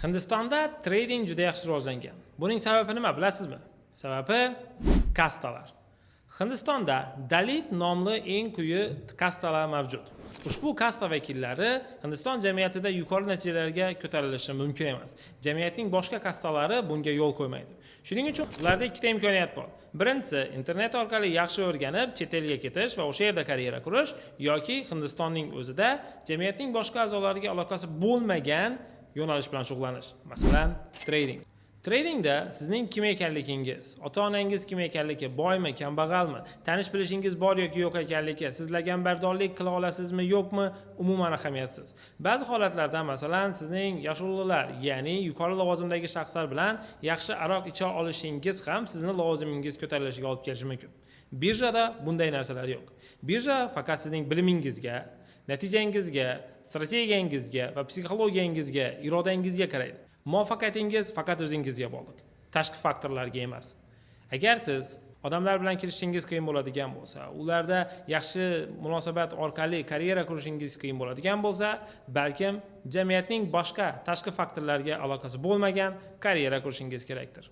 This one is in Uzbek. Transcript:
Hindistonda trading juda yaxshi rivojlangan. Buning sababi nima bilasizmi? Sababi kastalar. Hindistonda Dalit nomli eng quyi kastalar mavjud. Ushbu kasta vakillari Hindiston jamiyatida yuqori natijalarga ko'tarilishi mumkin emas. Jamiyatning boshqa kastalari bunga yo'l qo'ymaydi. Shuning uchun ularda ikkita imkoniyat bor. Birinchisi, internet orqali yaxshi o'rganib, chet elga ketish va o'sha yerda karyera qurish yoki Hindistonning o'zida jamiyatning boshqa a'zolariga aloqasi bo'lmagan yo'nalish bilan shug'ullanish. Masalan, trading. Tradingda sizning kim ekanligingiz, ota-onangiz kim ekanligi, boymi, kambag'almi, tanish bilishingiz bor yoki yo'q ekanligi, siz laganbardorlik qila olasizmi, yo'qmi, umuman ahamiyatsiz. Ba'zi holatlarda, masalan, sizning yashullilar, ya'ni yuqori lavozimdagi shaxslar bilan yaxshi aroq icha olishingiz ham sizni lavozimingiz ko'tarilishiga olib kelishi mumkin. Birjada bunday narsalar yo'q. Birja faqat sizning bilimingizga, natijangizga, strategiyangizga va psixologiyangizga, irodangizga qaraydi. Muvaffaqiyatingiz faqat o'zingizga bog'liq, tashqi faktorlarga emas. Agar siz odamlar bilan kelishishingiz qiyin bo'ladigan bo'lsa, ularda yaxshi munosabat orqali karyera qurishingiz qiyin bo'ladigan bo'lsa, balkim jamiyatning boshqa tashqi faktorlarga aloqasi bo'lmagan karyera qurishingiz kerakdir.